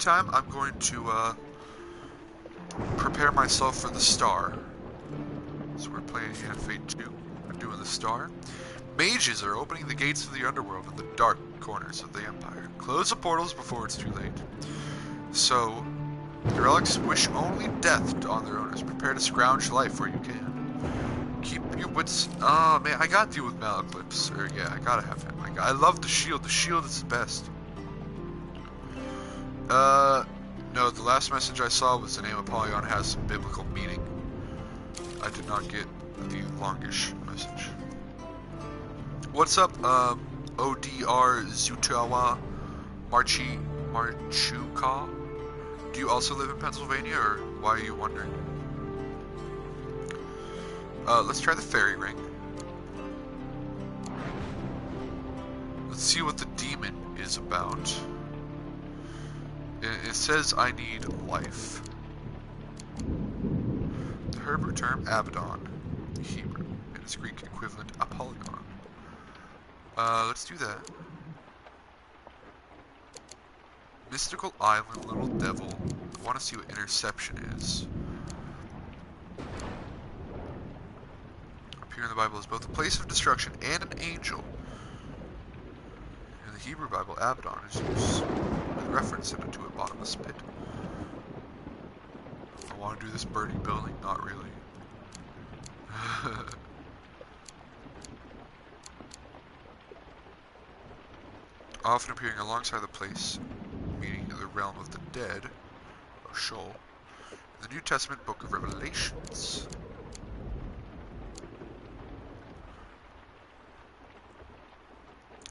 meantime, I'm going to prepare myself for the star. So we're playing Fate 2. I'm doing the star. Mages are opening the gates of the underworld in the dark corners of the Empire. Close the portals before it's too late. So, the relics wish only death on their owners. Prepare to scrounge life where you can. Keep your wits... Oh, man, I gotta deal with Malaclips. Or, yeah, I gotta have him. I love the shield. The shield is the best. No, the last message I saw was the name of Polygon has some biblical meaning. I did not get the longish message. What's up, ODR Zutawa Marchuka? Do you also live in Pennsylvania, or why are you wondering? Let's try the fairy ring. Let's see what the demon is about. It says I need life. The Hebrew term Abaddon, Hebrew, and its Greek equivalent Apollyon. Let's do that. Mystical Island, Little Devil. I want to see what interception is. Up here in the Bible is both a place of destruction and an angel. In the Hebrew Bible, Abaddon is used with reference to a bottomless pit. I want to do this burning building? Not really. Often appearing alongside the place, meaning the realm of the dead, or Sheol, in the New Testament book of Revelations.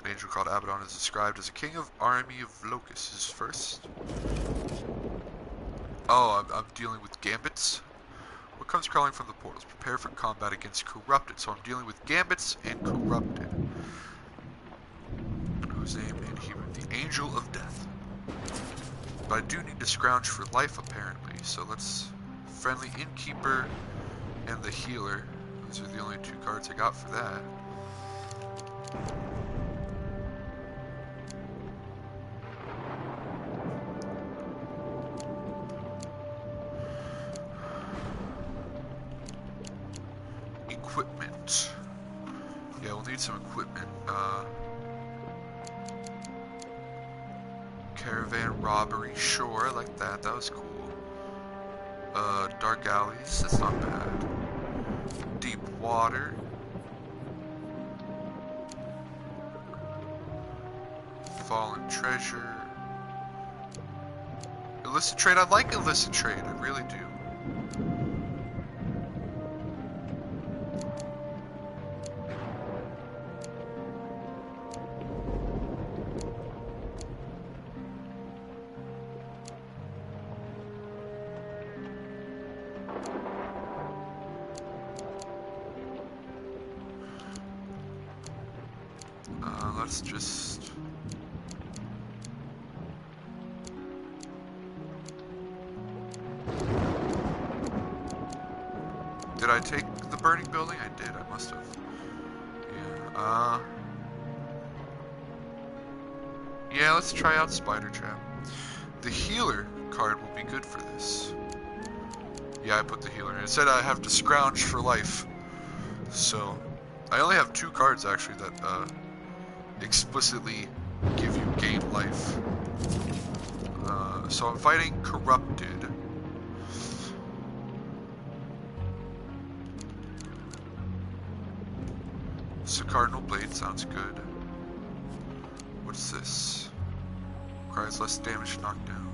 An angel called Abaddon is described as a king of army of locusts. First. Oh, I'm dealing with gambits. What comes crawling from the portals? Prepare for combat against corrupted. So I'm dealing with gambits and corrupted. Whose name in Hebrew? The Angel of Death. But I do need to scrounge for life, apparently. So let's... Friendly Innkeeper and the Healer. Those are the only two cards I got for that. Equipment. Yeah, we'll need some equipment. Caravan robbery, sure, I like that. That was cool. Dark alleys, that's not bad. Deep water. Fallen treasure. Illicit trade, I like illicit trade, I really do. Let's just... Did I take the burning building? I did, I must have. Yeah, yeah, let's try out Spider Trap. The Healer card will be good for this. Yeah, I put the Healer in. It said I have to scrounge for life. So, I only have 2 cards actually that, explicitly give you gain life. So I'm fighting Corrupted. So Cardinal Blade sounds good. What's this? Requires less damage knockdown.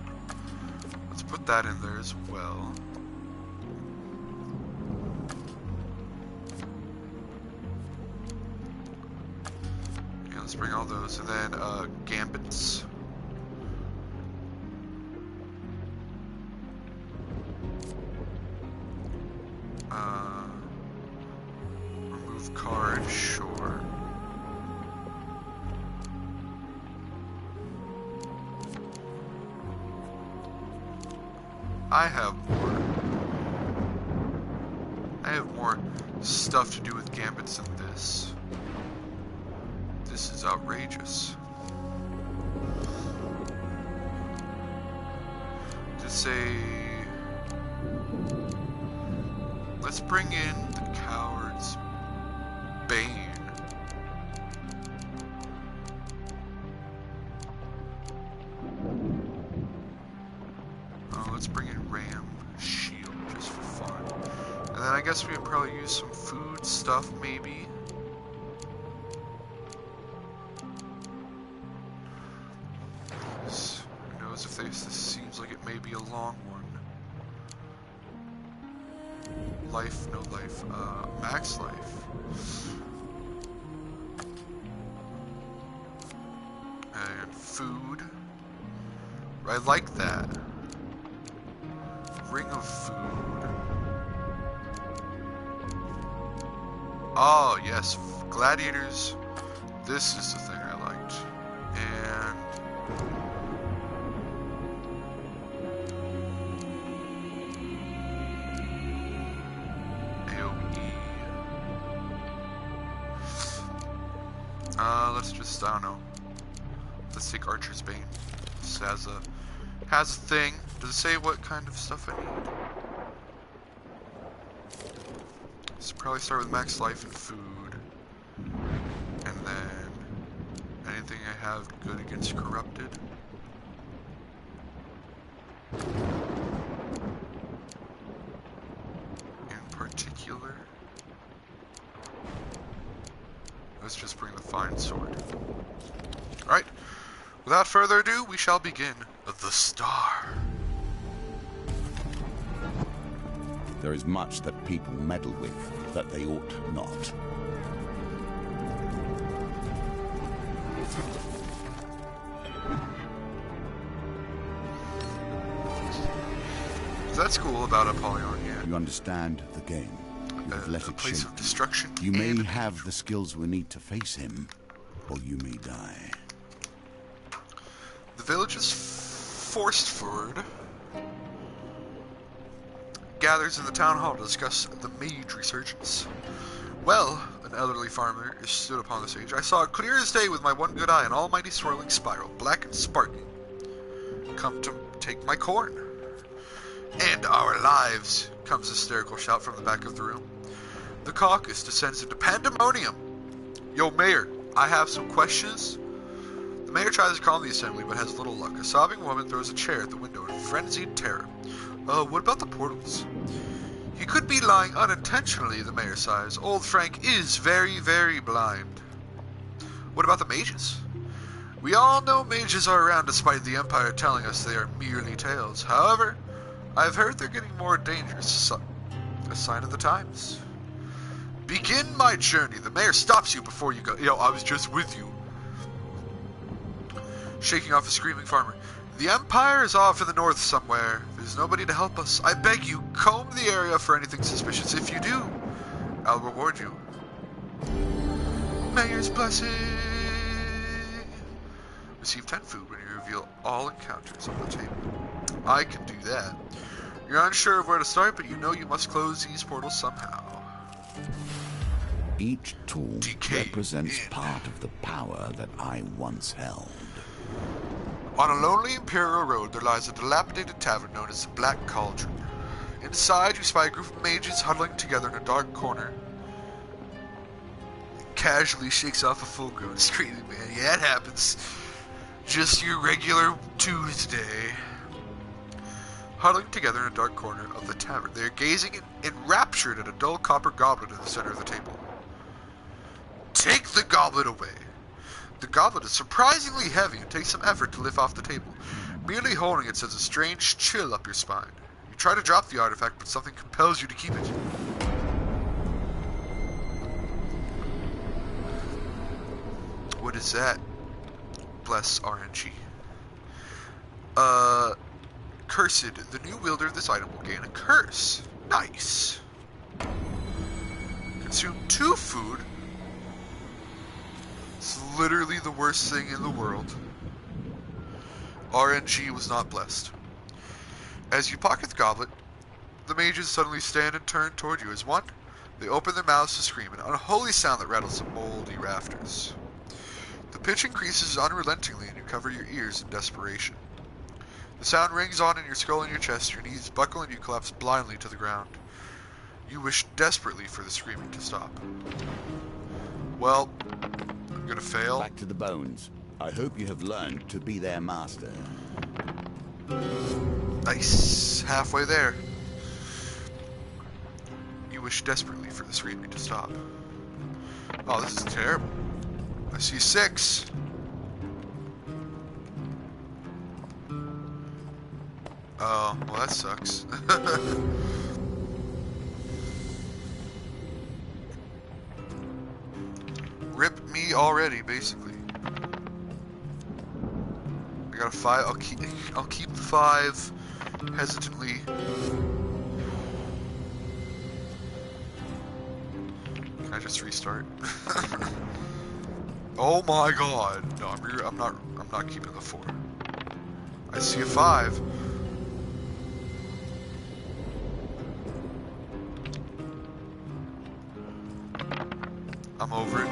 Let's put that in there as well. Let's bring all those, and then gambits. Remove card, sure. I have more stuff to do with gambits than this. This is outrageous. Let's bring in the Coward's Bane. Let's bring in Ram Shield just for fun. And then I guess we would probably use some food stuff, maybe. Who knows if this seems like it may be a long one. Life, no life. Max life. And food. I like that. Ring of food. Oh, yes. Gladiators. This is the thing I liked. And AoE. Let's just, I don't know. Let's take Archer's Bane. This has a thing. Does it say what kind of stuff I need? So probably start with max life and food. And then anything I have good against corrupted. In particular. Let's just bring the fine sword. Alright. Without further ado, we shall begin the Star. There is much that people meddle with that they ought not. So that's cool about Apollyon here. You understand the game. You have let A it place shape of destruction. you. You may have the skills we need to face him, or you may die. The village is forced forward. Gathers in the town hall to discuss the mage resurgence. Well, an elderly farmer stood upon the stage. I saw it clear as day with my one good eye, an almighty swirling spiral, black and sparkling. Come to take my corn. And our lives, comes a hysterical shout from the back of the room. The caucus descends into pandemonium. Yo, Mayor, I have some questions. The mayor tries to calm the assembly, but has little luck. A sobbing woman throws a chair at the window in frenzied terror. What about the portals? He could be lying unintentionally, the mayor sighs. Old Frank is very, very blind. What about the mages? We all know mages are around despite the Empire telling us they are merely tales. However, I've heard they're getting more dangerous. A sign of the times. Begin my journey. The mayor stops you before you go. Yo, I was just with you. Shaking off a screaming farmer. The Empire is off in the north somewhere. There's nobody to help us. I beg you, comb the area for anything suspicious. If you do, I'll reward you. Mayor's blessing. Receive 10 food when you reveal all encounters on the table. I can do that. You're unsure of where to start, but you know you must close these portals somehow. Each tool represents part of the power that I once held. On a lonely imperial road, there lies a dilapidated tavern known as the Black Cauldron. Inside, you spy a group of mages huddling together in a dark corner. Casually shakes off a full-grown screaming man. Yeah, it happens. Just your regular Tuesday. Huddling together in a dark corner of the tavern, they are gazing enraptured at a dull copper goblet in the center of the table. Take the goblet away. The goblet is surprisingly heavy and takes some effort to lift off the table. Merely holding it sends a strange chill up your spine. You try to drop the artifact, but something compels you to keep it. What is that? Bless RNG. Cursed. The new wielder of this item will gain a curse. Nice. Consume 2 food. It's literally the worst thing in the world. RNG was not blessed. As you pocket the goblet, the mages suddenly stand and turn toward you as one. They open their mouths to scream, an unholy sound that rattles the moldy rafters. The pitch increases unrelentingly and you cover your ears in desperation. The sound rings on in your skull and your chest, your knees buckle and you collapse blindly to the ground. You wish desperately for the screaming to stop. Well, I'm gonna fail. Back to the bones. I hope you have learned to be their master. Nice. Halfway there. You wish desperately for the screaming to stop. Oh, this is terrible. I see 6. Oh, well that sucks. Rip me already, basically. I got a 5. I'll keep 5 hesitantly. Can I just restart? Oh my god. No, I'm not keeping the 4. I see a 5. I'm over it.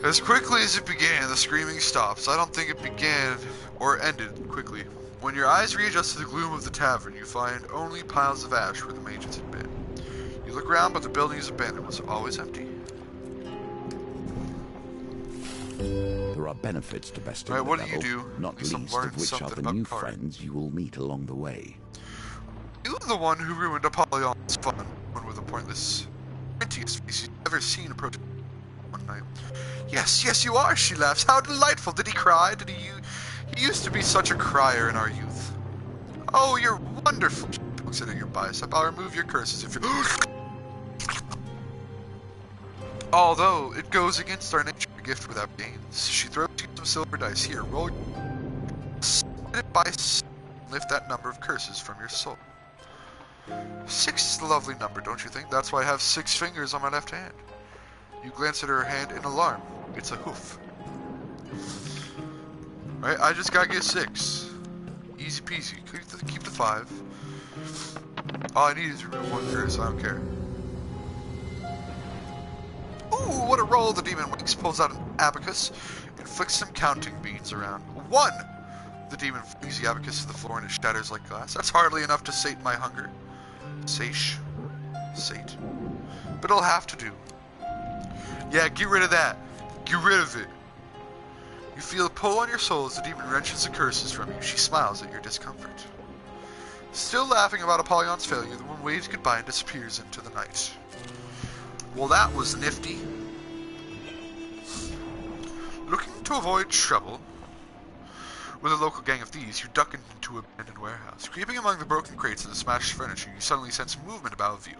As quickly as it began, the screaming stops. I don't think it began or ended quickly. When your eyes readjust to the gloom of the tavern, you find only piles of ash where the mages had been. You look around, but the building is abandoned. It was always empty. There are benefits to besting Right, the what do devil, you do? not Guess I'm least of learning which are something the about new card. friends you will meet along the way. You are the one who ruined Apollyon's fun. One with a pointless, emptiest face you've ever seen approach one night. Yes, yes, you are, she laughs. How delightful. Did he cry? He used to be such a crier in our youth. Oh, you're wonderful. She pokes it at your bicep. I'll remove your curses if you... Although, it goes against our nature to gift without gains. She throws you some silver dice. Here, roll it by lift that number of curses from your soul. 6 is a lovely number, don't you think? That's why I have 6 fingers on my left hand. You glance at her hand in alarm. It's a hoof. Right, I just gotta get 6. Easy peasy. Keep the 5. All I need is to remove 1 curse, I don't care. Ooh, what a roll! The demon winks, pulls out an abacus, and flicks some counting beads around. 1! The demon flings the abacus to the floor and it shatters like glass. That's hardly enough to sate my hunger. Sate. But it'll have to do. Yeah, get rid of that. Get rid of it. You feel a pull on your soul as the demon wrenches the curses from you. She smiles at your discomfort. Still laughing about Apollyon's failure, the woman waves goodbye and disappears into the night. Well, that was nifty. Looking to avoid trouble with a local gang of thieves, you duck into an abandoned warehouse. Creeping among the broken crates and the smashed furniture, you suddenly sense movement about view.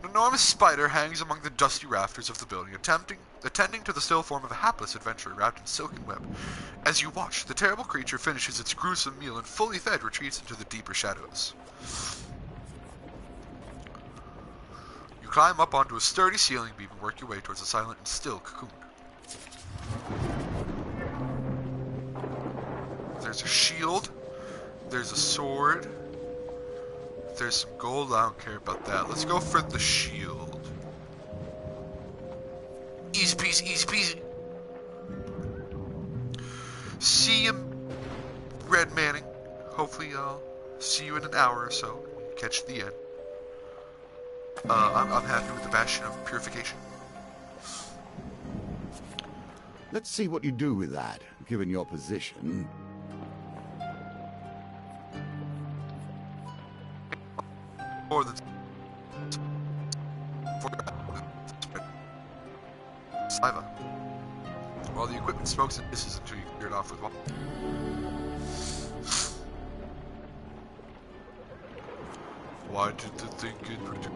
An enormous spider hangs among the dusty rafters of the building, attending to the still form of a hapless adventurer wrapped in silken web. As you watch, the terrible creature finishes its gruesome meal and, fully fed, retreats into the deeper shadows. You climb up onto a sturdy ceiling beam and work your way towards a silent and still cocoon. There's a shield. There's a sword. There's some gold. I don't care about that. Let's go for the shield. Easy peasy, easy peasy. See you, Red Manning. Hopefully I'll see you in an hour or so. Catch the end. I'm happy with the Bastion of Purification. Let's see what you do with that, given your position. Or the saliva. While the equipment smokes and hisses until you clear it off with water. Why did the thing get produced?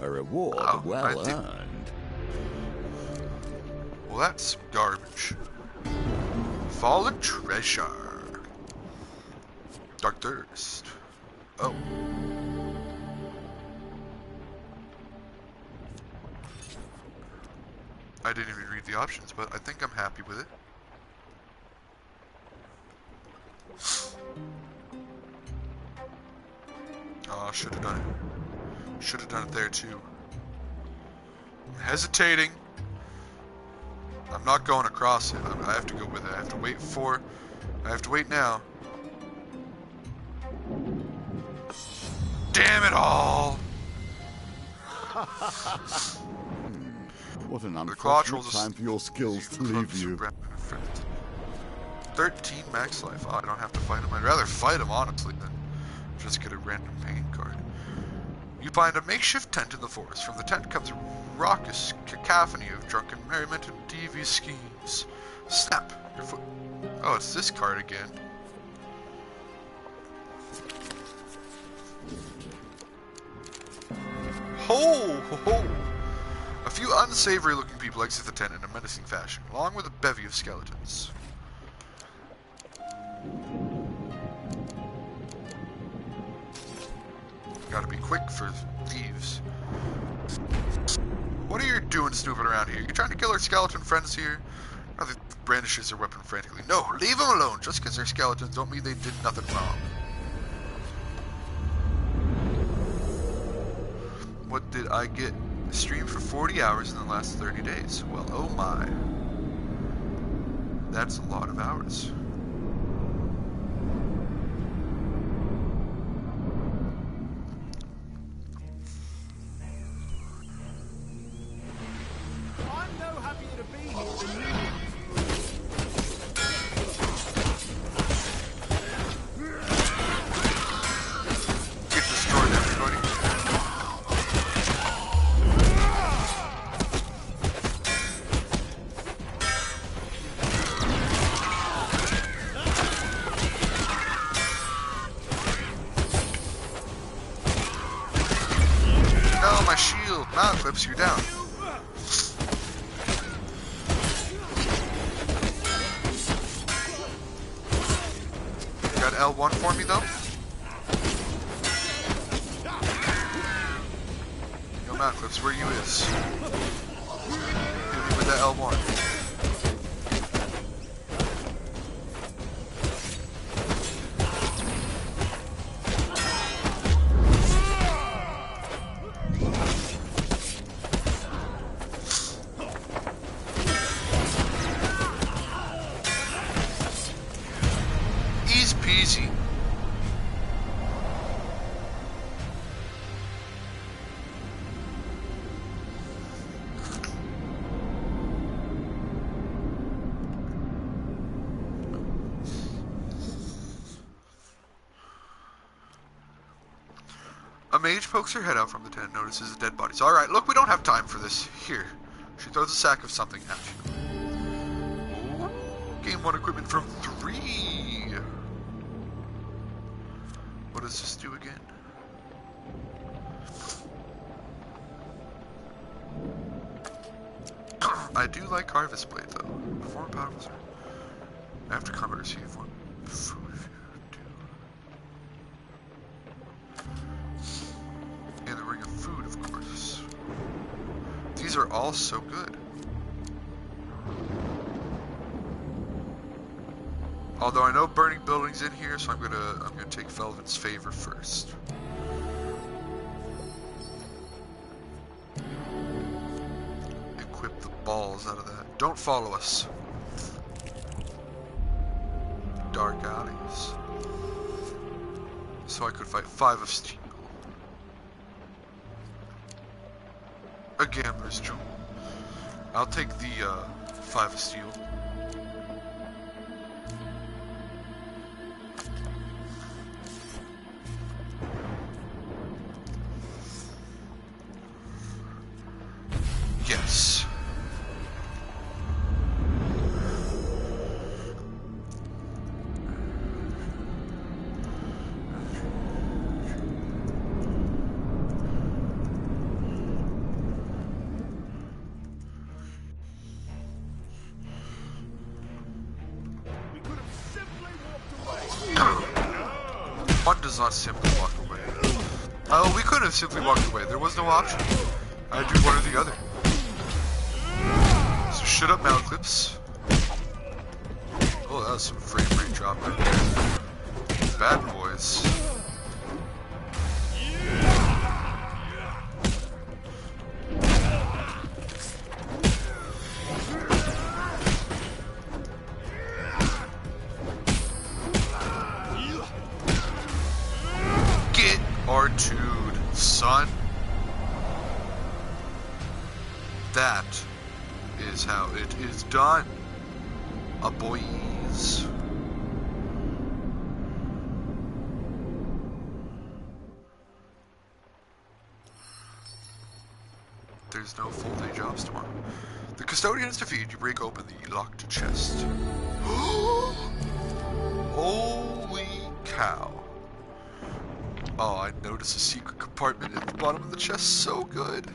A reward well earned. Well, that's garbage. Fallen treasure. Dark thirst. Oh. I didn't even read the options, but I think I'm happy with it. Oh, should have done it. Should have done it there too. I'm hesitating. I'm not going across it. I have to go with it. I have to wait for... I have to wait now. Damn it all! What an unfortunate time for your skills to leave you. 13 max life. Oh, I don't have to fight him. I'd rather fight him, honestly, than just get a random pain card. You find a makeshift tent in the forest. From the tent comes a raucous cacophony of drunken merriment and devious schemes. Snap! Your foot... Oh, it's this card again. Ho! Ho! Ho! A few unsavory-looking people exit the tent in a menacing fashion, along with a bevy of skeletons. Gotta be quick for thieves. What are you doing snooping around here? You trying to kill our skeleton friends here? Rather brandishes their weapon frantically. No, leave them alone. Just because they're skeletons don't mean they did nothing wrong. What did I get? Streamed for 40 hours in the last 30 days. Well, oh my. That's a lot of hours. You're down. Got L1 for me though? Yo, Mount Clips, where you is? Hit me with that L1. A mage pokes her head out from the tent and notices a dead body. So, alright, look, we don't have time for this. Here. She throws a sack of something at you. Ooh, gain 1 equipment from 3. What does this do again? I do like Harvest Blade, though. Perform powerful. After combat, receive 1 food if you do. And the ring of food, of course. These are all so good. Although I know burning buildings in here, so I'm gonna take Felvin's favor first. Equip the balls out of that. Don't follow us. Dark alleys. So I could fight 5 of steel. A gambler's jewel. I'll take the 5 of steel. Yes. One does not simply walk away. Oh, we could have simply walked away. There was no option. I had to do one or the other. So shut up, Mount Clips. Oh, that was some frame rate drop right there. Bad boys. that is how it is done. Boys. There's no full-day jobs tomorrow. The custodian is defeated. You break open the locked chest. Holy cow. Oh, I noticed a secret compartment at the bottom of the chest. So good.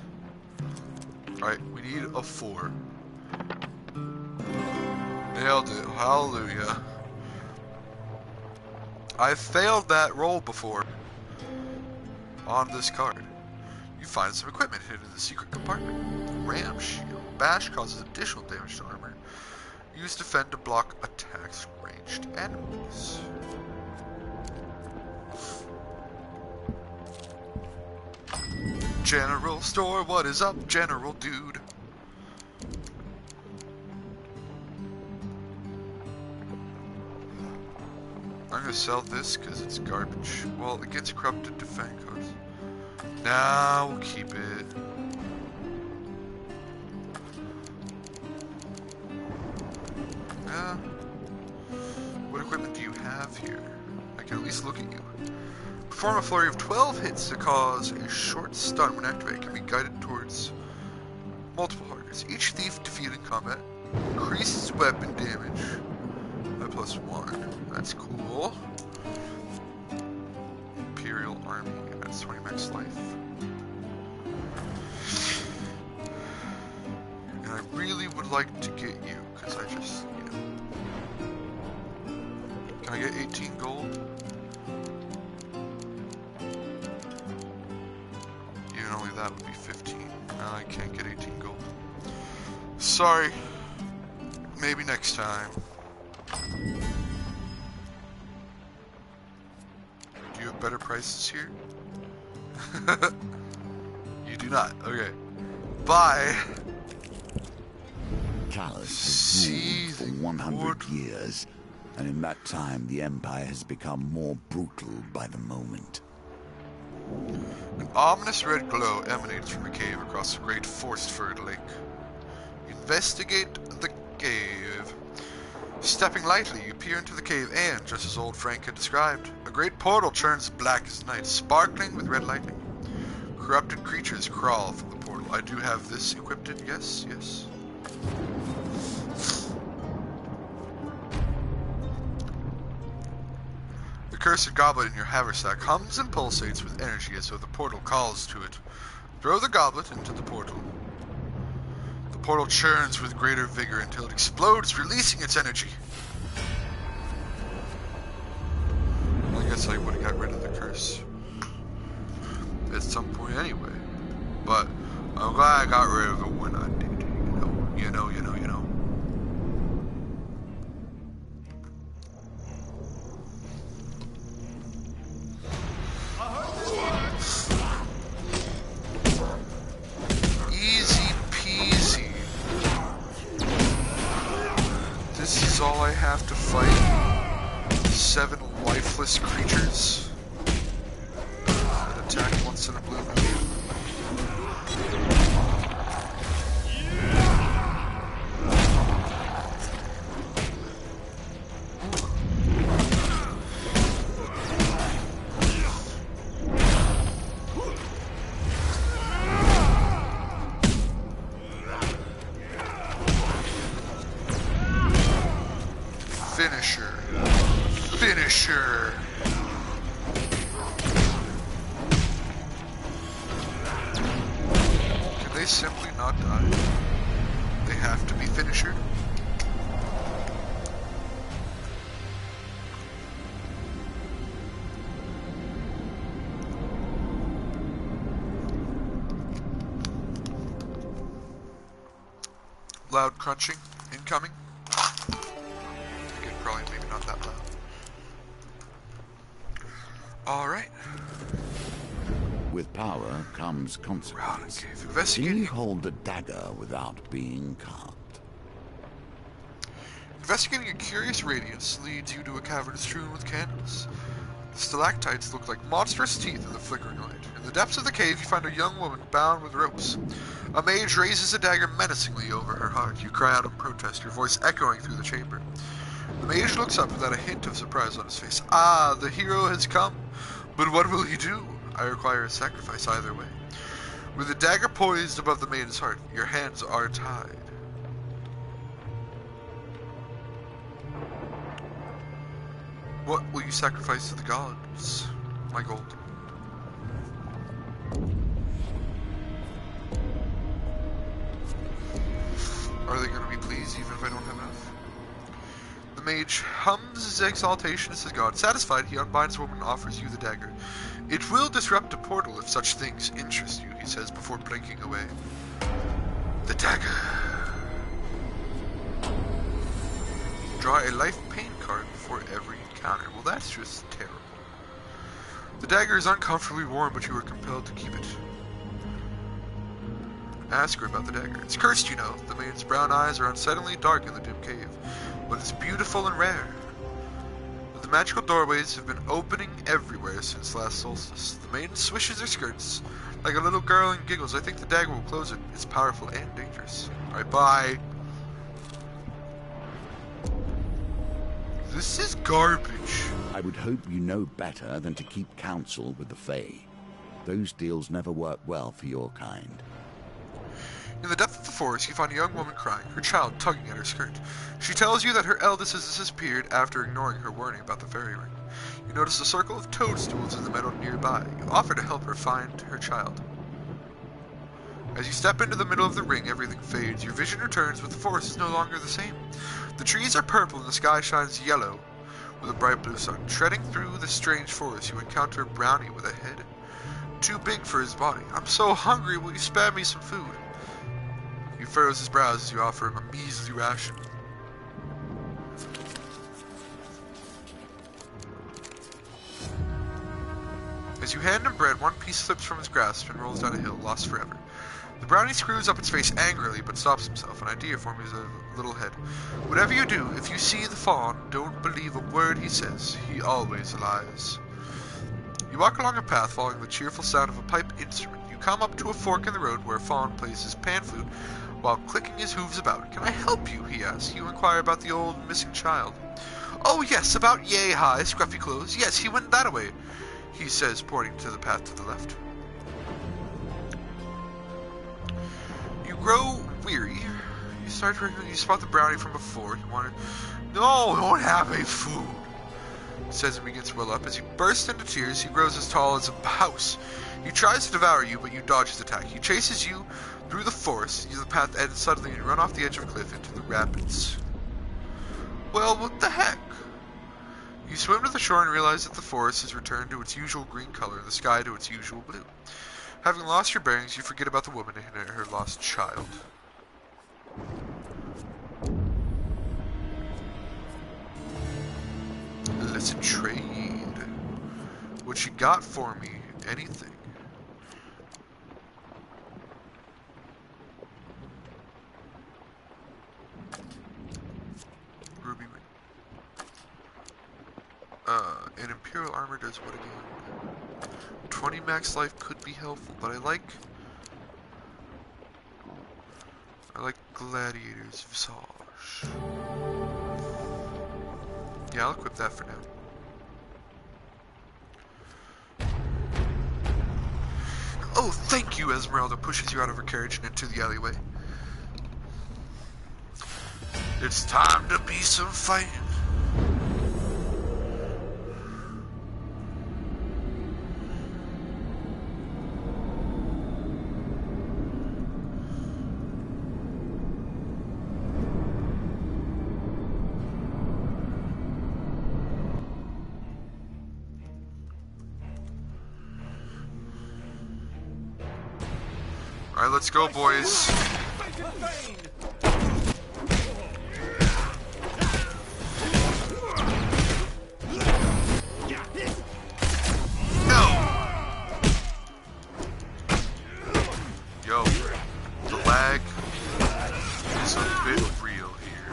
Alright, we need a 4. Nailed it. Hallelujah. I failed that roll before. On this card. You find some equipment hidden in the secret compartment. Ram shield. Bash causes additional damage to armor. Use defend to block attacks from ranged enemies. General store, what is up, General Dude? I'm gonna sell this because it's garbage. Well, against corrupted defend codes. Nah, we'll keep it. Yeah. What equipment do you have here? I can at least look at you. Perform a flurry of 12 hits to cause a short stun when activated. Can be guided towards multiple targets. Each thief defeated in combat increases weapon damage by +1. That's cool. Imperial Army. That's 20 max life. And I really would like to get you, because I just, you know. Can I get 18 gold? Even only that would be 15. No, I can't get 18 gold. Sorry. Maybe next time. Do you have better prices here? You do not. Okay. Bye. Callus has ruled for 100 years, and in that time the Empire has become more brutal by the moment. An ominous red glow emanates from a cave across the great forest-furred lake. Investigate the cave. Stepping lightly, you peer into the cave and, just as old Frank had described, a great portal turns black as night, sparkling with red lightning. Corrupted creatures crawl from the portal. I do have this equipped, yes, yes. The cursed goblet in your haversack hums and pulsates with energy as though the portal calls to it. Throw the goblet into the portal. The portal churns with greater vigor until it explodes, releasing its energy. Well, I guess I would have got rid of the curse at some point anyway. But I'm glad I got rid of it when I did. You know. Easy peasy. This is all I have to fight. 7 lifeless creatures that attack once in a blue moon. Finisher. Can they simply not die? They have to be finisher. Loud crunching incoming. Again, probably maybe not that loud. Alright. With power comes consequence. Investigating. Can you hold a dagger without being carved? Investigating a curious radiance leads you to a cavern strewn with candles. The stalactites look like monstrous teeth in the flickering light. In the depths of the cave, you find a young woman bound with ropes. A mage raises a dagger menacingly over her heart. You cry out in protest, your voice echoing through the chamber. The mage looks up without a hint of surprise on his face. Ah, the hero has come. But what will he do? I require a sacrifice either way. With the dagger poised above the maiden's heart, your hands are tied. What will you sacrifice to the gods? My gold. Are they going to be pleased even if I don't have enough? The mage hums his exaltation as his god. Satisfied, he unbinds the woman and offers you the dagger. It will disrupt a portal if such things interest you, he says before blinking away. The dagger. Draw a life pain card before every encounter. Well, that's just terrible. The dagger is uncomfortably warm, but you are compelled to keep it. Ask her about the dagger. It's cursed, you know. The maiden's brown eyes are unsettlingly dark in the dim cave, but it's beautiful and rare. The magical doorways have been opening everywhere since last solstice. The maiden swishes her skirts like a little girl and giggles. I think the dagger will close it. It's powerful and dangerous. Alright, bye. This is garbage. I would hope you know better than to keep counsel with the Fae. Those deals never work well for your kind. In the depth of the forest, you find a young woman crying, her child tugging at her skirt. She tells you that her eldest has disappeared after ignoring her warning about the fairy ring. You notice a circle of toadstools in the meadow nearby. You offer to help her find her child. As you step into the middle of the ring, everything fades. Your vision returns, but the forest is no longer the same. The trees are purple and the sky shines yellow with a bright blue sun. Treading through the strange forest, you encounter a brownie with a head too big for his body. I'm so hungry, will you spare me some food? He furrows his brows as you offer him a measly ration. As you hand him bread, one piece slips from his grasp and rolls down a hill, lost forever. The brownie screws up its face angrily, but stops himself. An idea forms a little head. Whatever you do, if you see the fawn, don't believe a word he says. He always lies. You walk along a path following the cheerful sound of a pipe instrument. You come up to a fork in the road where a fawn plays his pan flute while clicking his hooves about. Can I help you? He asks. You inquire about the old missing child. Oh yes, about yay-high, scruffy clothes. Yes, he went that way, he says, pointing to the path to the left. You grow weary. You start to you spot the brownie from before. You want to... No, I won't have any food, he says and begins to well up. As you burst into tears, he grows as tall as a house. He tries to devour you, but you dodge his attack. He chases you through the forest. The path ends suddenly and you run off the edge of a cliff into the rapids. Well, what the heck? You swim to the shore and realize that the forest has returned to its usual green color and the sky to its usual blue. Having lost your bearings, you forget about the woman and her lost child. Let's trade. What you got for me? Anything. Ruby ring. An Imperial armor does what again? 20 max life could be helpful, but I like Gladiator's Visage. Yeah, I'll equip that for now. Oh, thank you, Esmeralda pushes you out of her carriage and into the alleyway. It's time to be some fighting. Alright, let's go, boys. No! Yo, the lag is a bit real here.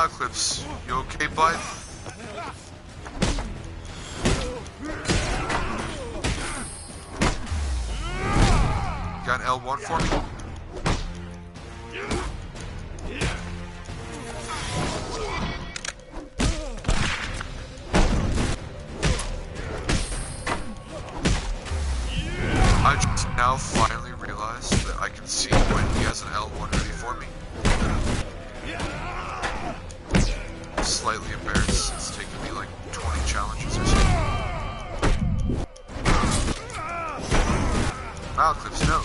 Eclipse, you okay, bud? You got an L1 for me? I just now finally realized that I can see when he has an L1 ready for me. I'm slightly embarrassed. It's taken me like 20 challenges or so. Eclipse, no.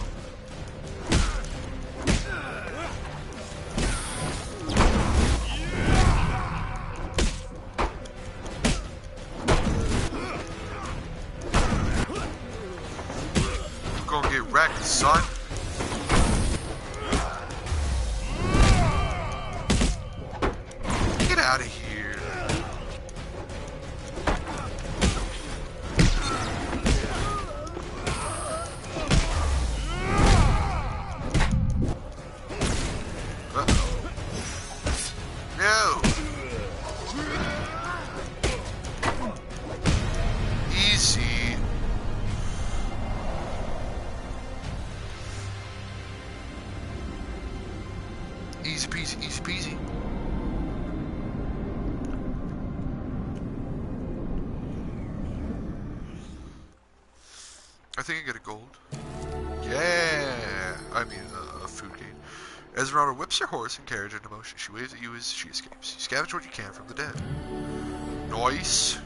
We're gonna get wrecked, son. Get out of here. No. Easy. Easy peasy, easy peasy. I think I get a gold. Yeah! I mean, a food gain. Esmeralda whips her horse and carriage into motion. She waves at you as she escapes. You scavenge what you can from the dead. Nice!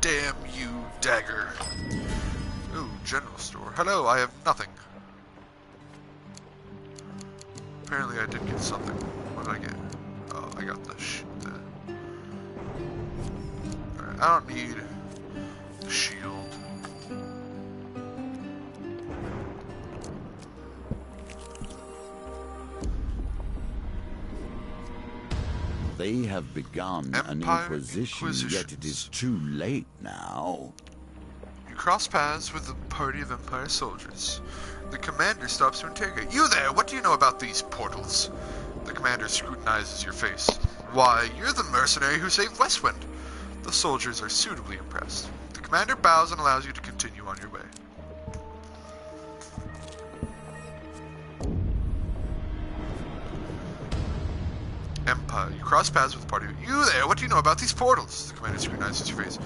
Damn you, dagger. Ooh, general store. Hello, I have nothing. Apparently I did get something. What did I get? Oh, I got the Alright, I don't need the shield. They have begun an inquisition, yet it is too late now. You cross paths with a party of Empire soldiers. The commander stops to interrogate. You there! What do you know about these portals? The commander scrutinizes your face. Why, you're the mercenary who saved Westwind. The soldiers are suitably impressed. The commander bows and allows you to continue on your way. Empire. You cross paths with a party. You there! What do you know about these portals? The commander scrutinizes your face.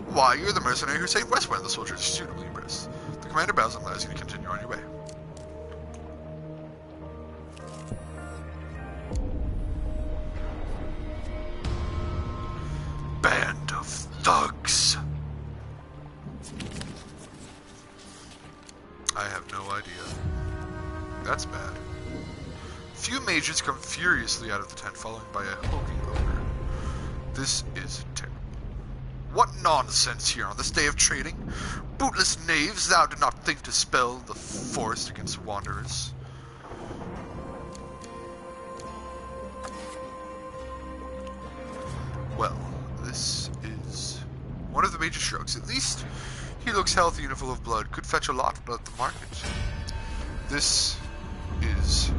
Why, you're the mercenary who saved Westwind. The soldiers are suitably impressed. The commander bows and allows you to continue on your way. Band of thugs. I have no idea. That's bad. Few mages come furiously out of the tent, followed by a hulking ogre. This is terrible. What nonsense here on this day of trading! Bootless knaves, thou did not think to spell the forest against wanderers. Well, this is... One of the major shrugs. At least he looks healthy and full of blood. Could fetch a lot at the market. This is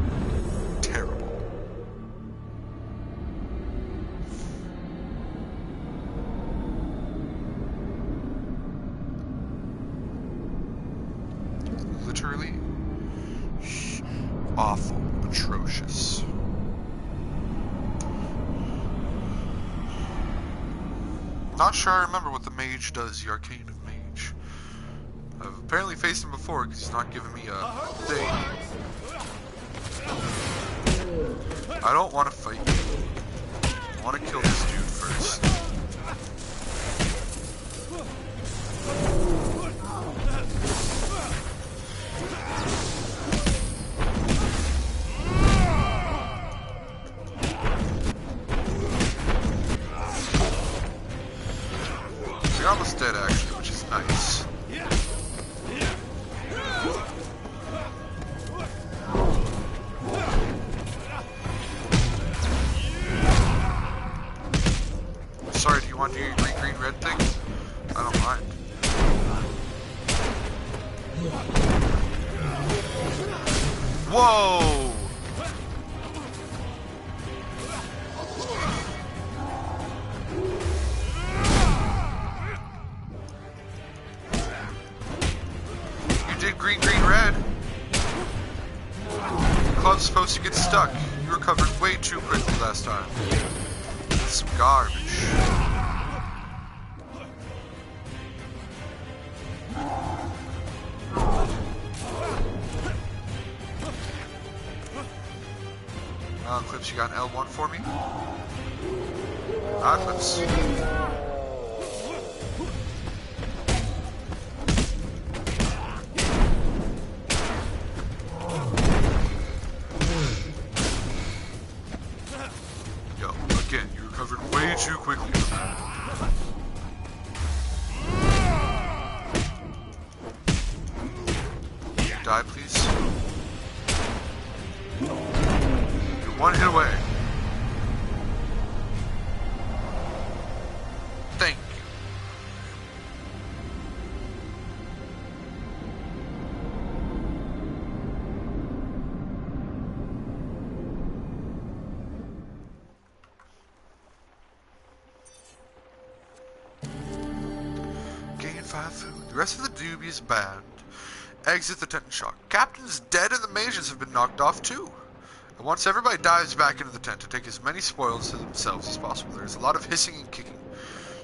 terrible. Literally awful, atrocious. Not sure I remember what the mage does, the arcane of mage. I've apparently faced him before because he's not giving me a thing. I don't want to fight you. I want to kill this dude first. You're almost dead actually, which is nice. Sorry, do you want to do your green, green, red thing? I don't mind. Whoa! club's supposed to get stuck. You recovered way too quickly last time. That's some garbage. Clips, you got an L1 for me? Clips. Yo, again, you recovered way too quickly from that. Die, please. You're one hit away. Thank you. Gain 5 food. The rest of the dubious band exit the tent in shock. Captain's dead and the mages have been knocked off too. And once everybody dives back into the tent to take as many spoils to themselves as possible, there's a lot of hissing and kicking.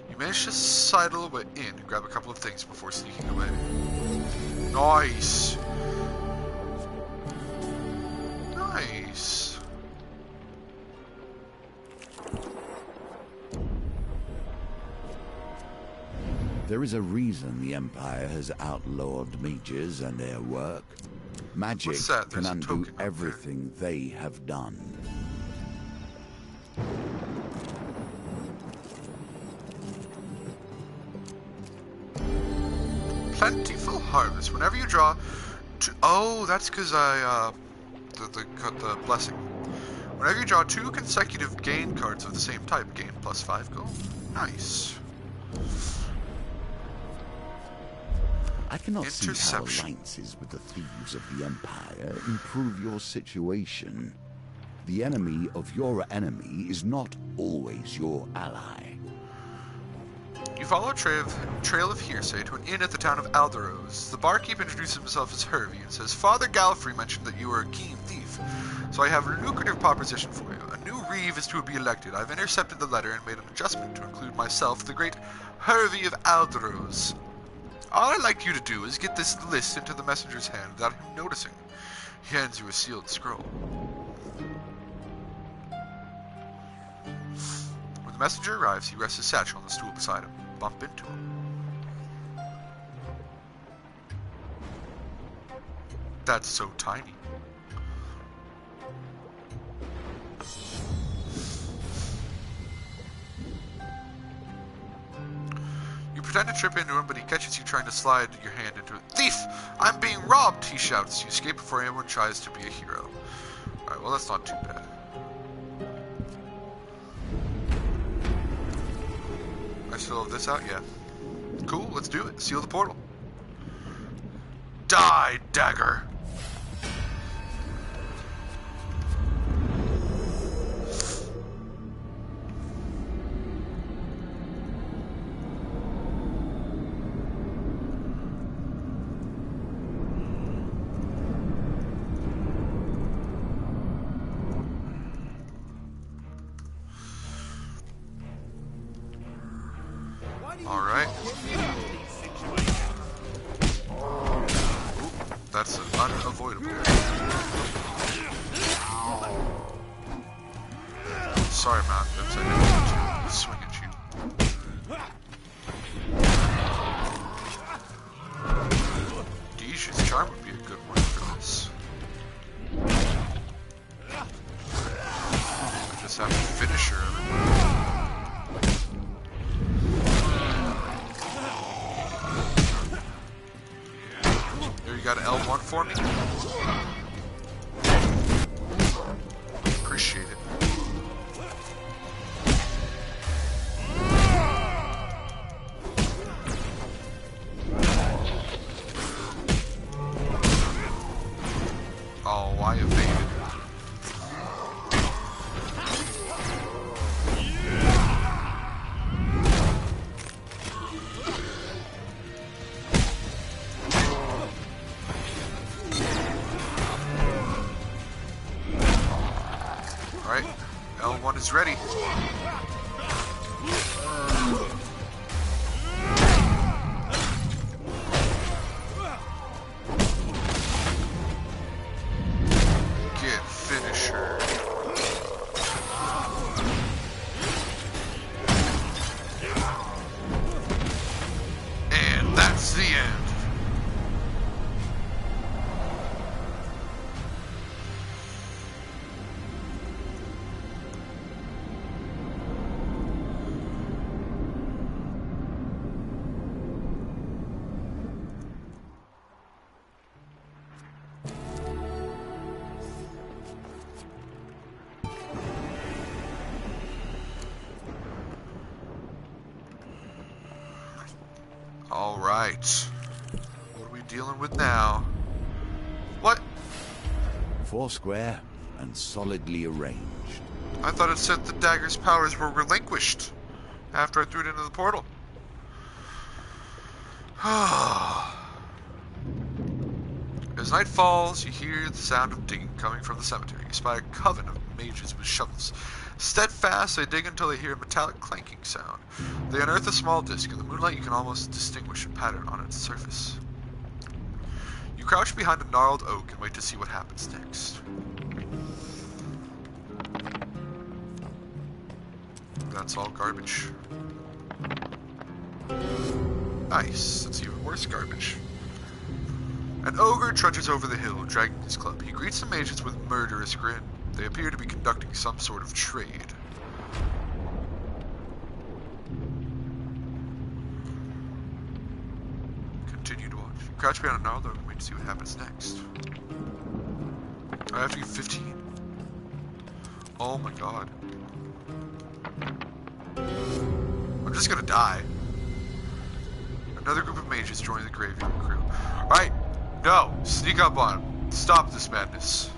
You manage to sidle away in and grab a couple of things before sneaking away. Nice. Nice. There is a reason the Empire has outlawed mages and their work. Magic can undo everything they have done. Plentiful harvest. Whenever you draw two... Oh, that's because I, got the blessing. Whenever you draw 2 consecutive gain cards of the same type, gain +5 gold. Nice. I cannot see how alliances with the thieves of the Empire improve your situation. The enemy of your enemy is not always your ally. You follow a trail of hearsay to an inn at the town of Alderos. The barkeep introduces himself as Hervey and says, Father Galfrey mentioned that you are a keen thief, so I have a lucrative proposition for you. A new reeve is to be elected. I've intercepted the letter and made an adjustment to include myself, the great Hervey of Alderos. All I'd like you to do is get this list into the messenger's hand without him noticing. He hands you a sealed scroll. When the messenger arrives, he rests his satchel on the stool beside him. Bump into him. That's so tiny. You pretend to trip into him, but he catches you trying to slide your hand into it. Thief! I'm being robbed! He shouts. You escape before anyone tries to be a hero. Alright, well that's not too bad. I still have this out? Yeah. Cool, let's do it. Seal the portal. Die, dagger! Alright. That's unavoidable. Sorry, man. That's I didn't mean to swing at you. Deja's charm would be a good one for this. I just have to finish her. You got an L1 for me? Appreciate it. Oh, I evaded. is ready. Get finisher. And that's the end. Alright. What are we dealing with now? What? Foursquare and solidly arranged. I thought it said the dagger's powers were relinquished after I threw it into the portal. As night falls, you hear the sound of digging coming from the cemetery. You spy a coven of mages with shovels. Steadfast, they dig until they hear a metallic clanking sound. They unearth a small disc. In the moonlight, you can almost distinguish a pattern on its surface. You crouch behind a gnarled oak and wait to see what happens next. That's all garbage. Nice. That's even worse garbage. An ogre trudges over the hill, dragging his club. He greets the mages with a murderous grin. They appear to be conducting some sort of trade. Continue to watch. You crouch behind a gnarled oak and wait to see what happens next. I have to get 15. Oh my god. I'm just gonna die. Another group of mages join the graveyard crew. Alright, no! Sneak up on him. Stop this madness.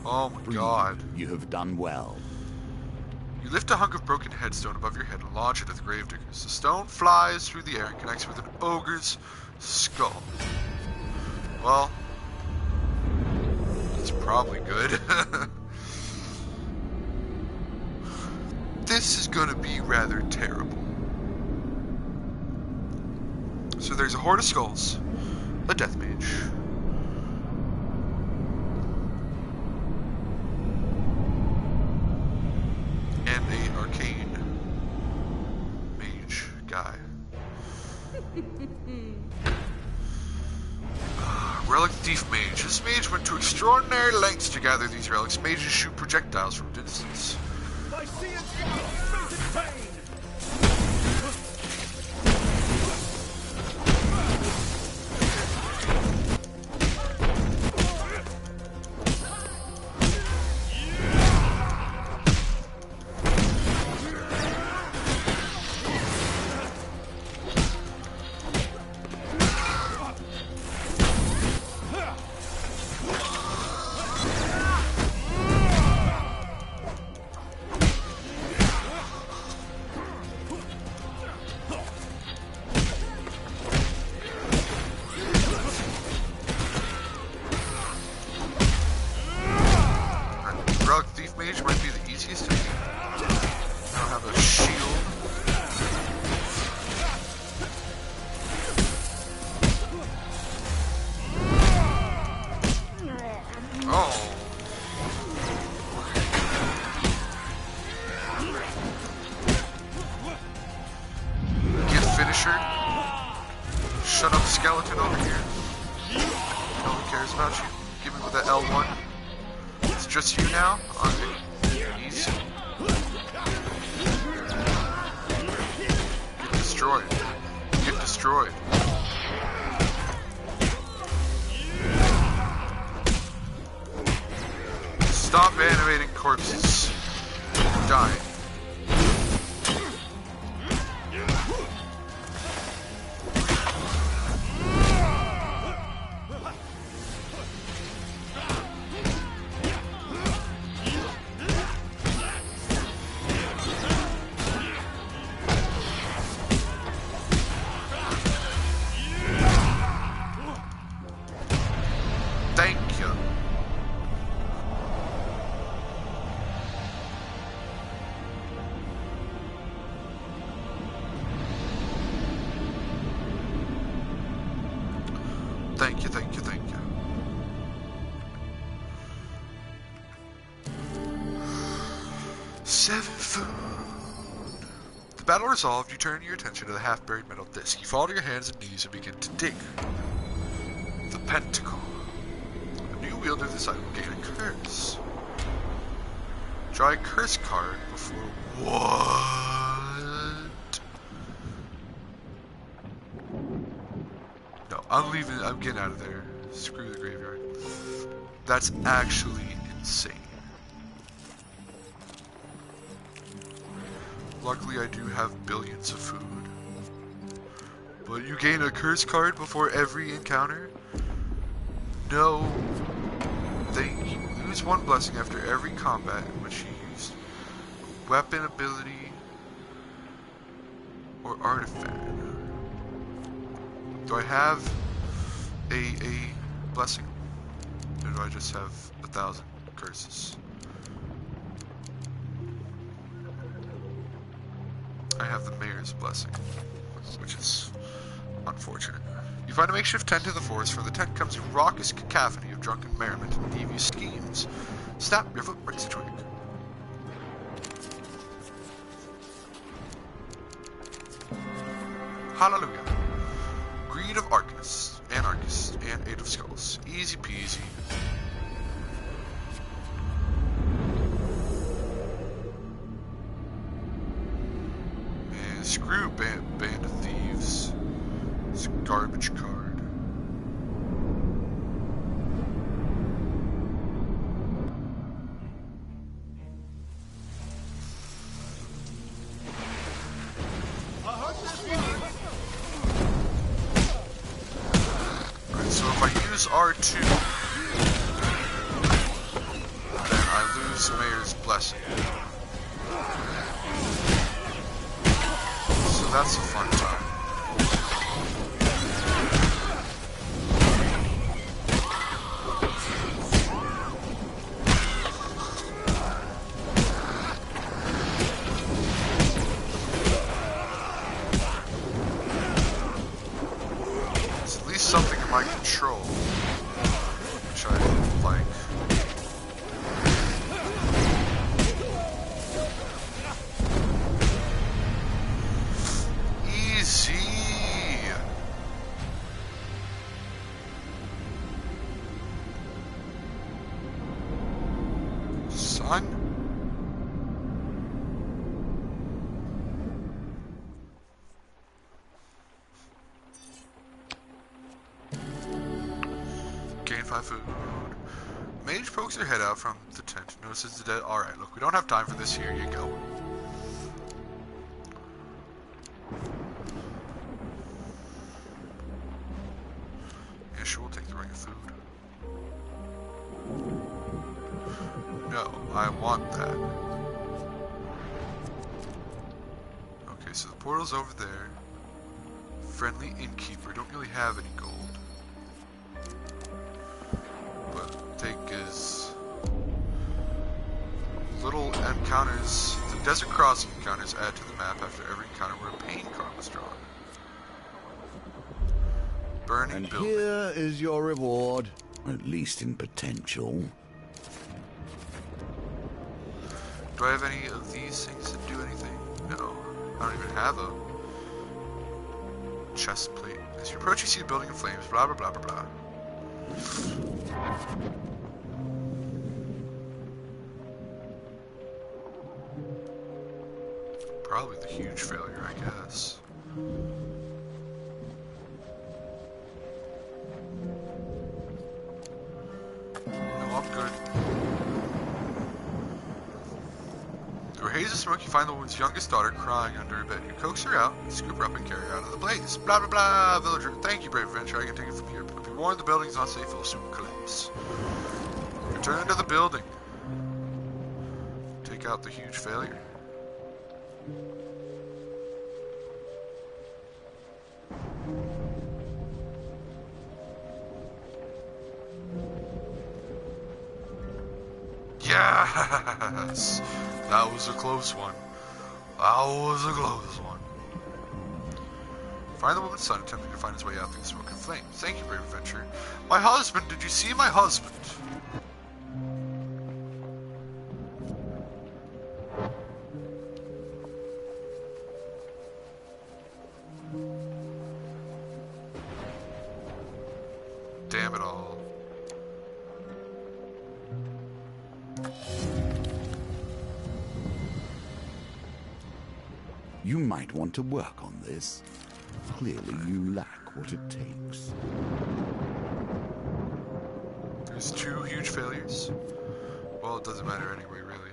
Oh my god. You have done well. You lift a hunk of broken headstone above your head and launch it at the gravediggers. The stone flies through the air and connects with an ogre's skull. Well, that's probably good. This is gonna be rather terrible. So there's a horde of skulls, a death mage, and a arcane mage guy. Relic Thief Mage. This mage went to extraordinary lengths to gather these relics. Mages shoot projectiles from distance. I see it! Felt its pain! Shut up, skeleton over here. No one cares about you. Give me with that L1. It's just you now? Okay. Easy. Get destroyed. Get destroyed. Stop animating corpses. You're dying. Thank you. 7 food. The battle resolved, you turn your attention to the half-buried metal disc. You fall to your hands and knees and begin to dig. The pentacle. A new wielder of this item will gain a curse. Draw a curse card before... What? No, I'm leaving. I'm getting out of there. Screw the graveyard. That's actually insane. Luckily, I do have billions of food. But you gain a curse card before every encounter? No. Thank you. Lose one blessing after every combat in which you used weapon ability or artifact. Do I have a blessing? Or do I just have 1,000 curses? I have the mayor's blessing, which is unfortunate. You find a makeshift tent in the forest. From the tent comes a raucous cacophony of drunken merriment and devious schemes. Snap, your foot breaks a twig. Hallelujah. Greed of Anarchist, and Eight of Skulls. Easy peasy. And screw Band of Thieves. It's a garbage card. R2, then I lose Mayor's Blessing. So that's a fun time. It's at least something in my control. Which I like. Easy. Son. Gain 5 food. Mage pokes her head out from the tent. Notices the dead. Alright, look, we don't have time for this. Here you go. Yeah, sure, we'll take the ring of food. No, I want that. Okay, so the portal's over there. Friendly innkeeper. Don't really have any gold. Is little encounters. The desert crossing encounters add to the map after every encounter where a pain card was drawn. Burning and building. Here is your reward, at least in potential. Do I have any of these things that do anything? No. I don't even have a chest plate. As you approach, you see the building in flames. Blah blah blah blah blah. Probably the huge failure, I guess. No, I'm good. Through a haze of smoke, you find the woman's youngest daughter crying under her bed. You coax her out, scoop her up, and carry her out of the blaze. Blah blah blah, villager. Thank you, brave adventurer. I can take it from here. But be warned, the building is not safe. It will soon collapse. Return to the building. Take out the huge failure. Yes! That was a close one. That was a close one. Find the woman's son attempting to find his way out through the smoke and flames. Thank you, brave adventurer. My husband! Did you see my husband? You might want to work on this. Clearly you lack what it takes. There's 2 huge failures? Well, it doesn't matter anyway, really.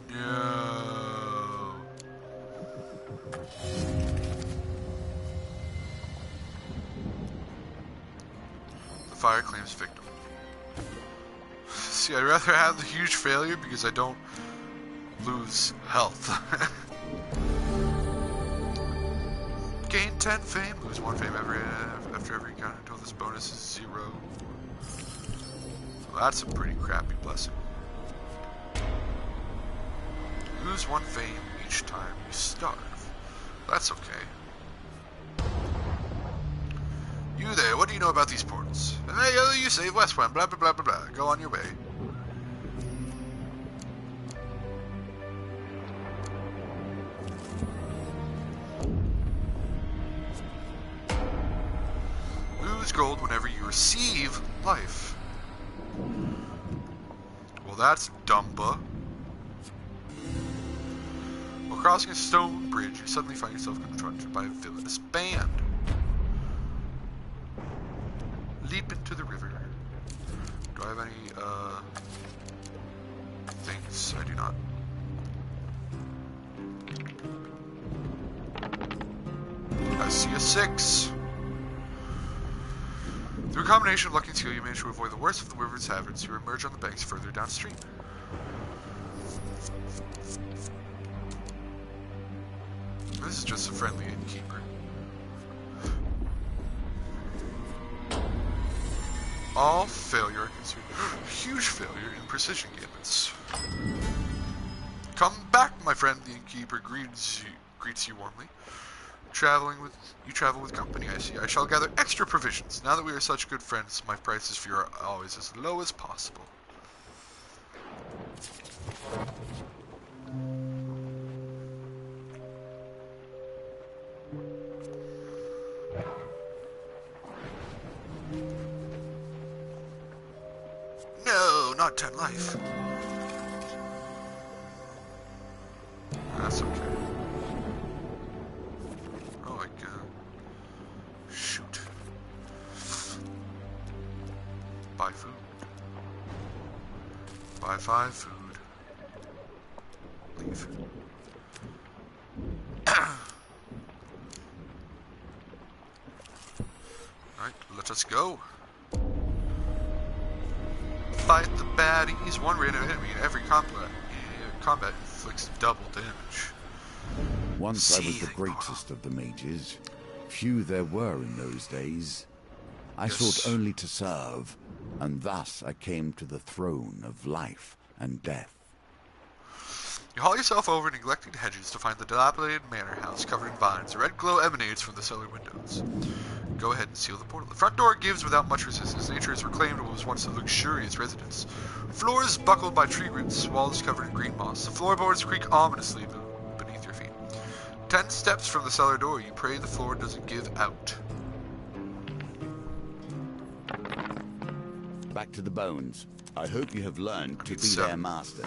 No. The fire claims victim. See, I'd rather have the huge failure because I don't lose health. Gain 10 fame, lose 1 fame after every encounter until this bonus is 0. Well, that's a pretty crappy blessing. Lose 1 fame each time you starve. That's okay. You there, what do you know about these portals? Hey, you save Westwind, blah blah blah blah blah. Go on your way. Lose gold whenever you receive life. Well, that's dumba. While crossing a stone bridge, you suddenly find yourself confronted by a villainous band. Leap into the river. Do I have any, things? I do not. I see a 6. Through a combination of luck and skill, you manage to avoid the worst of the river's hazards. You emerge on the banks further downstream. This is just a friendly innkeeper. All failure considered huge failure in precision gambits. Come back, my friend, the innkeeper greets you warmly. You travel with company, I see. I shall gather extra provisions. Now that we are such good friends, my prices for you are always as low as possible. No, not 10 life. That's okay. Oh my god. Shoot. Buy food. Buy 5 food. Leave. Alright, let us go. Fight the baddies. One random enemy in every combat inflicts double damage. Once I was the greatest of the mages. Few there were in those days. I sought only to serve, and thus I came to the throne of life and death. You haul yourself over neglected hedges to find the dilapidated manor house covered in vines. A red glow emanates from the cellar windows. Go ahead and seal the portal. The front door gives without much resistance. Nature has reclaimed what was once a luxurious residence. Floors buckled by tree roots, walls covered in green moss. The floorboards creak ominously beneath your feet. 10 steps from the cellar door, you pray the floor doesn't give out. Back to the bones. I hope you have learned to be their master.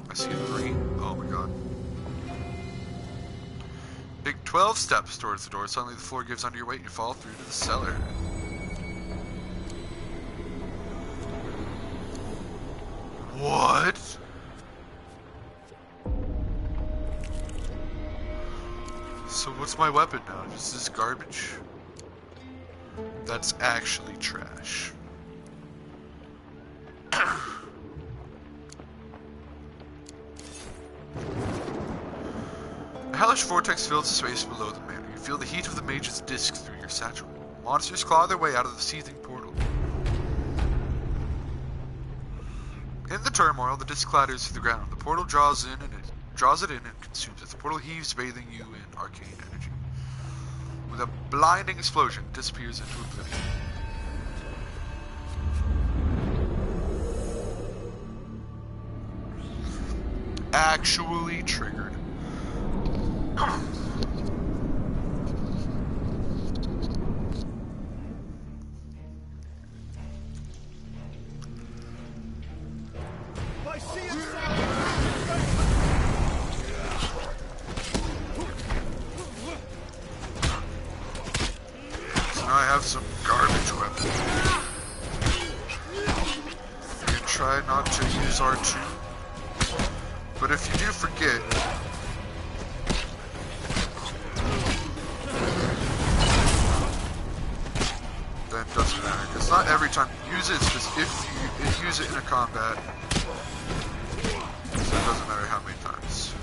I see a 3. Oh my god. Big 12 steps towards the door. Suddenly the floor gives under your weight and you fall through to the cellar. What? So what's my weapon now? Just this garbage? That's actually trash. A hellish vortex fills the space below the manor. You feel the heat of the mage's disc through your satchel. Monsters claw their way out of the seething portal. In the turmoil, the disc clatters to the ground. The portal draws it in and consumes it. The portal heaves, bathing you in arcane energy. With a blinding explosion, it disappears into oblivion. Actually triggered. I have some garbage weapon. And try not to use R2. But if you do forget, then it doesn't matter. Because not every time you use it, it's just if you use it in a combat. So it doesn't matter how many times.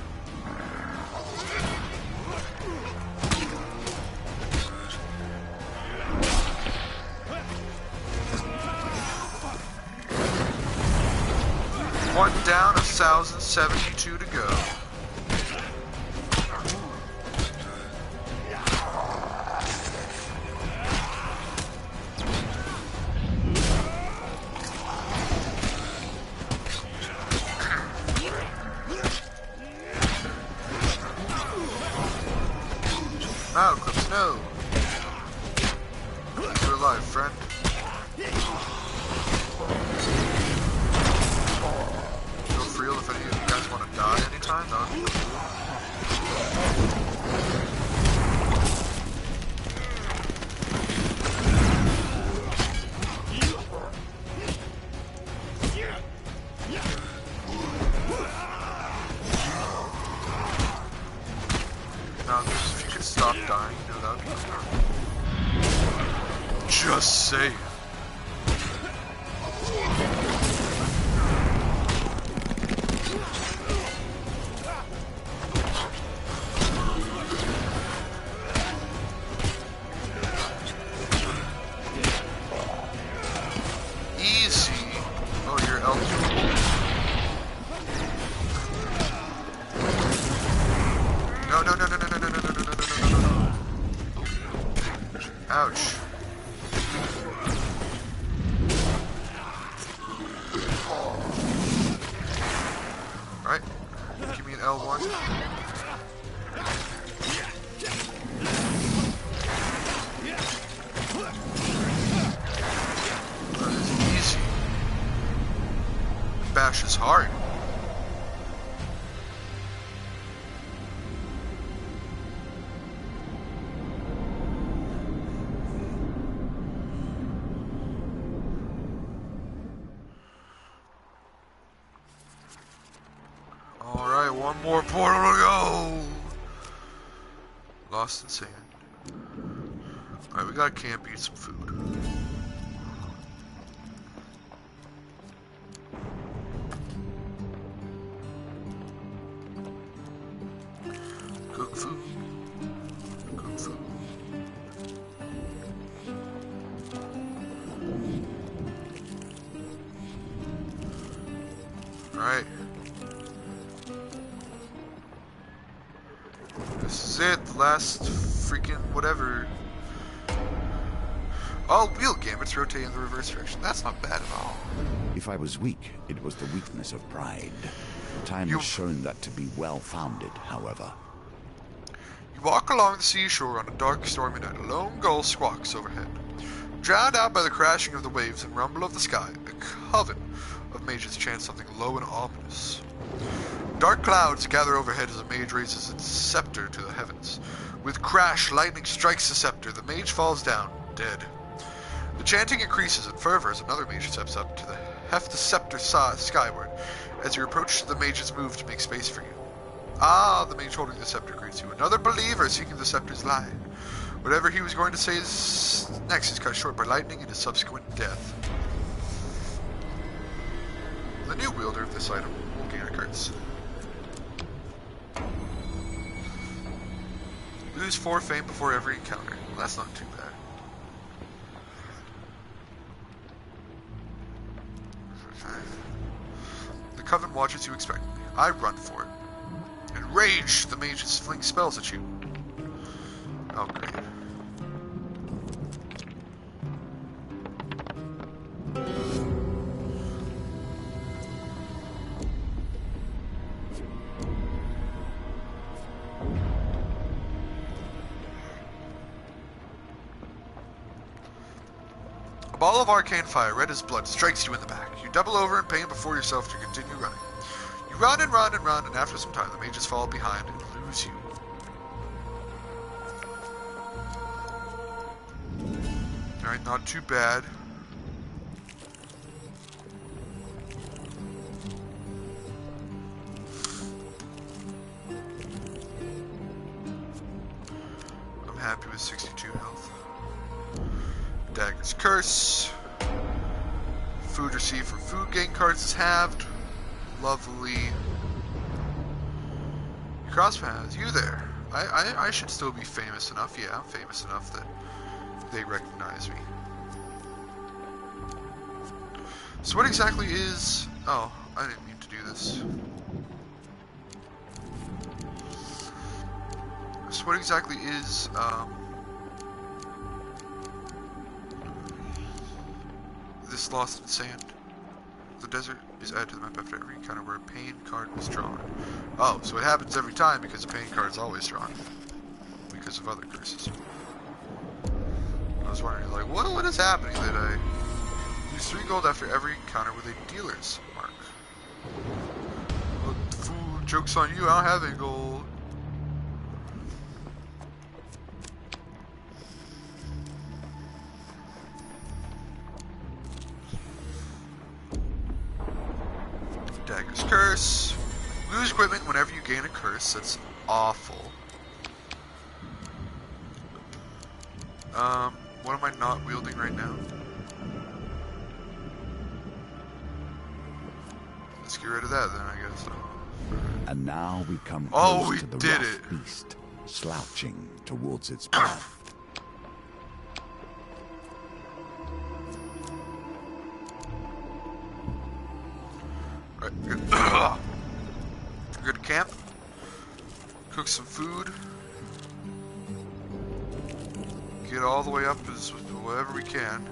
One down, 1,072 to go. Now, Clips, no. You're alive, friend. If any of you guys want to die anytime, that would be cool. Now, if you could stop dying, you know, that would be cool. Just saying. Ouch. Alright. Give me an L1. That is easy. Bash is hard. Alright, one more portal to go! Lost in sand. Alright, we gotta camp, eat some food. Cook food. Cook food. Alright. This is it, the last freaking whatever. All wheel gambits rotate in the reverse direction. That's not bad at all. If I was weak, it was the weakness of pride. Time has shown that to be well-founded, however. You walk along the seashore on a dark, stormy night. A lone gull squawks overhead. Drowned out by the crashing of the waves and rumble of the sky, a coven of mages chant something low and ominous. Dark clouds gather overhead as a mage raises its scepter to the heavens. With crash, lightning strikes the scepter. The mage falls down, dead. The chanting increases in fervor as another mage steps up to heft the scepter skyward. As you approach, the mages move to make space for you. Ah, the mage holding the scepter greets you. Another believer seeking the scepter's light. Whatever he was going to say next is cut short by lightning and his subsequent death. The new wielder of this item will gain a cards. Lose 4 fame before every encounter. Well, that's not too bad. The coven watches you expectantly. I run for it. Enraged, the mages fling spells at you. Oh, great. A ball of arcane fire, red as blood, strikes you in the back. You double over in pain before yourself to continue running. You run and run and run, and after some time the mages fall behind and lose you. Alright, not too bad. I'm happy with 62 health. Dagger's Curse. Food received from food gain cards is halved. Lovely. Crosspaths, you there? I should still be famous enough. Yeah, I'm famous enough that they recognize me. So what exactly is... Oh, I didn't mean to do this. So what exactly is... this Lost in Sand? The desert is added to the map after every encounter where a pain card was drawn. Oh, so it happens every time because a pain card is always drawn. Because of other curses. I was wondering, like, what is happening that I use 3 gold after every encounter with a dealer's mark? Well, fool, joke's on you, I don't have any gold. Dagger's Curse. Lose equipment whenever you gain a curse. That's awful. What am I not wielding right now? Let's get rid of that then, I guess. And now we come Oh, close we to the did rough it. beast, slouching towards its path. Right, good. Go to camp. Cook some food. Get all the way up as whatever we can.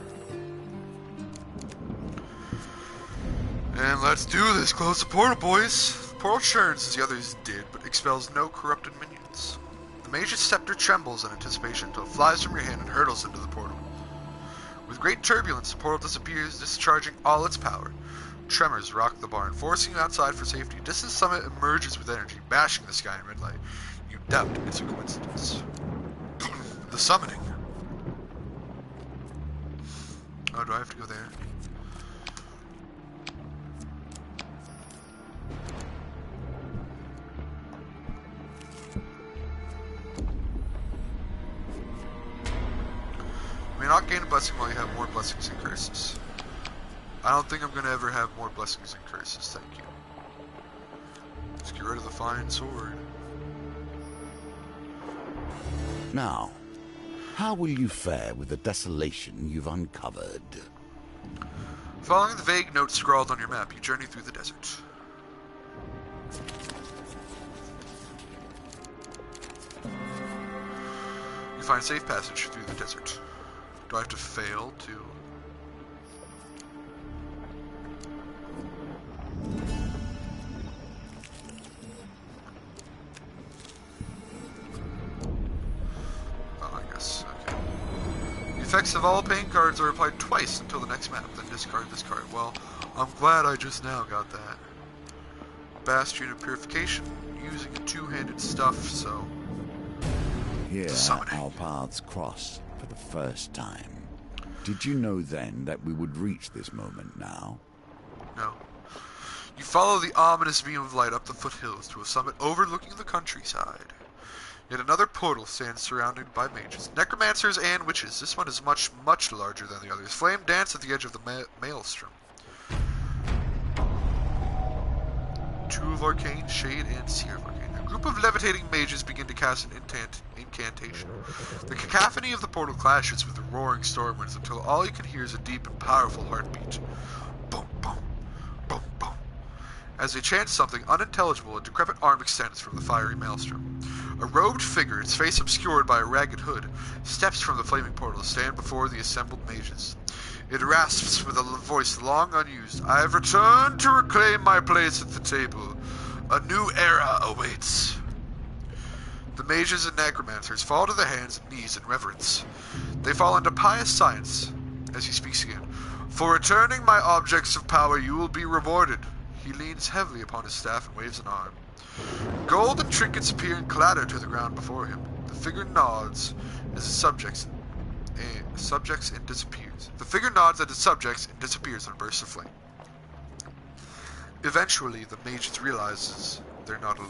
And let's do this. Close the portal, boys. The portal churns as the others did, but expels no corrupted minions. The mage's scepter trembles in anticipation until it flies from your hand and hurtles into the portal. With great turbulence, the portal disappears, discharging all its power. Tremors rock the barn, forcing you outside for safety. Distant summit emerges with energy, bashing the sky in red light. You doubt it's a coincidence. The summoning. Oh, do I have to go there? You may not gain a blessing while you have more blessings and curses. I don't think I'm going to ever have more blessings and curses, thank you. Let's get rid of the fine sword. Now, how will you fare with the desolation you've uncovered? Following the vague notes scrawled on your map, you journey through the desert. You find safe passage through the desert. Do I have to fail to... Oh, I guess, okay. The effects of all pain cards are applied twice until the next map, then discard this card. Well, I'm glad I just now got that. Bastion of Purification, using a two-handed stuff, so... Here our paths cross for the first time. Did you know then that we would reach this moment now? No. You follow the ominous beam of light up the foothills to a summit overlooking the countryside. Yet another portal stands surrounded by mages, necromancers, and witches. This one is much, much larger than the others. Flame dance at the edge of the maelstrom. Two of Arcane, Shade, and Seer of Arcane. A group of levitating mages begin to cast an incantation. The cacophony of the portal clashes with the roaring storm winds until all you can hear is a deep and powerful heartbeat. Boom, boom, boom, boom. As they chant something unintelligible, a decrepit arm extends from the fiery maelstrom. A robed figure, its face obscured by a ragged hood, steps from the flaming portal to stand before the assembled mages. It rasps with a voice long unused. I have returned to reclaim my place at the table. A new era awaits. The mages and necromancers fall to their hands and knees in reverence. They fall into pious silence as he speaks again. For returning my objects of power, you will be rewarded. He leans heavily upon his staff and waves an arm. Gold and trinkets appear and clatter to the ground before him. The figure nods as his subjects subjects and disappears. The figure nods at its subjects and disappears in a burst of flame. Eventually, the mage realizes they're not alone.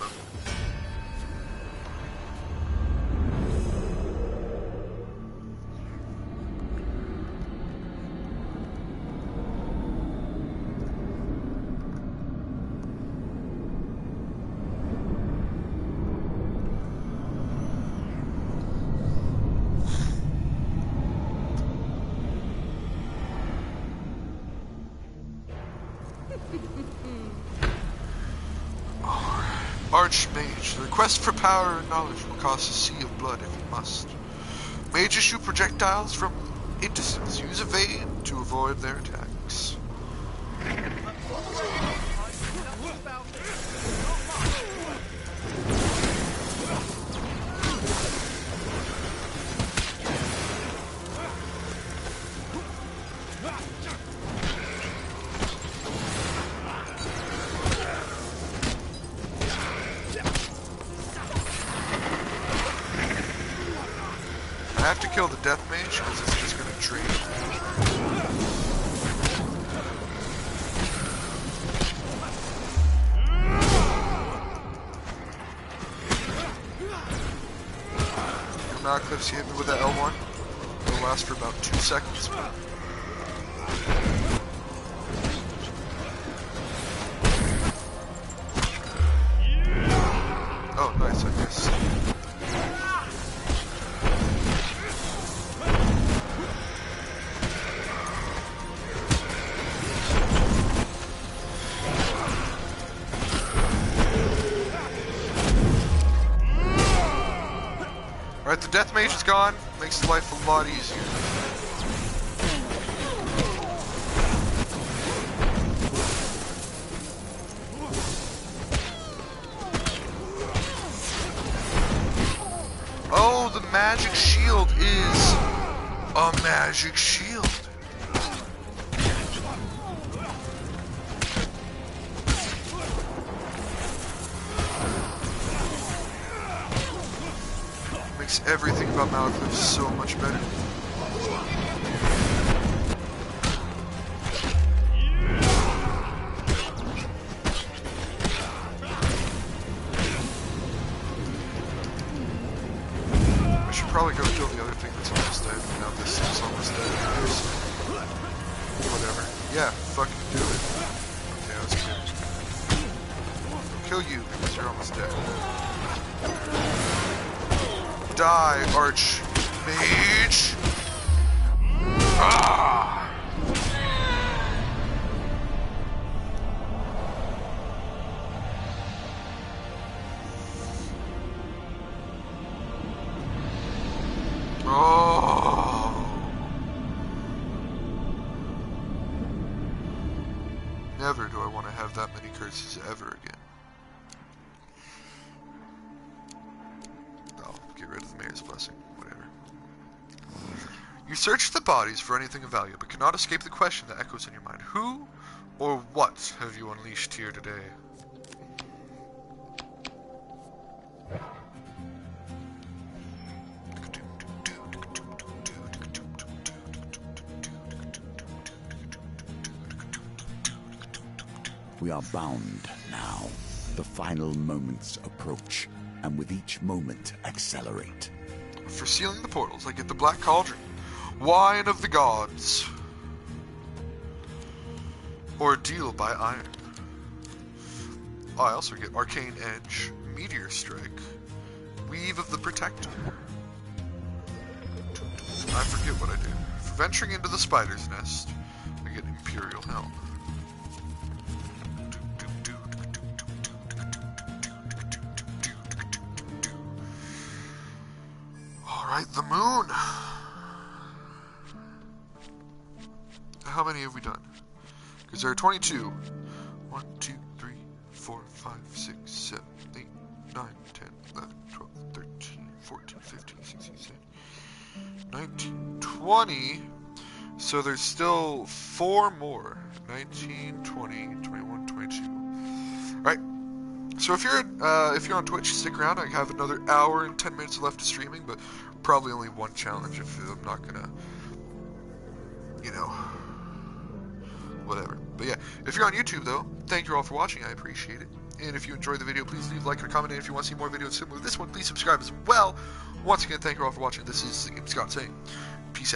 Archmage, the request for power and knowledge will cost a sea of blood if you must. Mages shoot projectiles from a distance. Use evade to avoid their attacks. I have to kill the death mage because it's just going to drain. Malcliff's hit me with that L1. It'll last for about 2 seconds. Oh, nice, I guess. Alright, the death mage is gone. Makes life a lot easier. Oh, the magic shield is a magic shield. Makes everything about Malcliff so much better. I should probably go kill the other thing that's almost dead. Now this thing's almost dead. Whatever. Yeah, fucking do it. Okay, that's good. I'll kill you because you're almost dead. Die, Archmage! Ah! Oh! Never do I want to have that many curses ever again. Get rid of the Mayor's Blessing, whatever. You search the bodies for anything of value, but cannot escape the question that echoes in your mind. Who or what have you unleashed here today? We are bound now. The final moments approach, and with each moment accelerate. For sealing the portals, I get the Black Cauldron, Wine of the Gods, Ordeal by Iron. I also get Arcane Edge, Meteor Strike, Weave of the Protector. I forget what I do. For venturing into the Spider's Nest, I get Imperial Helm. Alright, the moon. How many have we done? Because there are 22. 1, 2, 3, 4, 5, 6, 7, 8, 9, 10, 11, 12, 13, 14, 15, 16, 17, 19, 20. So there's still 4 more. 19, 20, 21, 22. Alright. So if you're on Twitch, stick around. I have another hour and 10 minutes left of streaming, but probably only one challenge if I'm not gonna, you know, whatever. But yeah, if you're on YouTube though, thank you all for watching. I appreciate it. And if you enjoyed the video, please leave a like and a comment. And if you want to see more videos similar to this one, please subscribe as well. Once again, thank you all for watching. This is GamingScot saying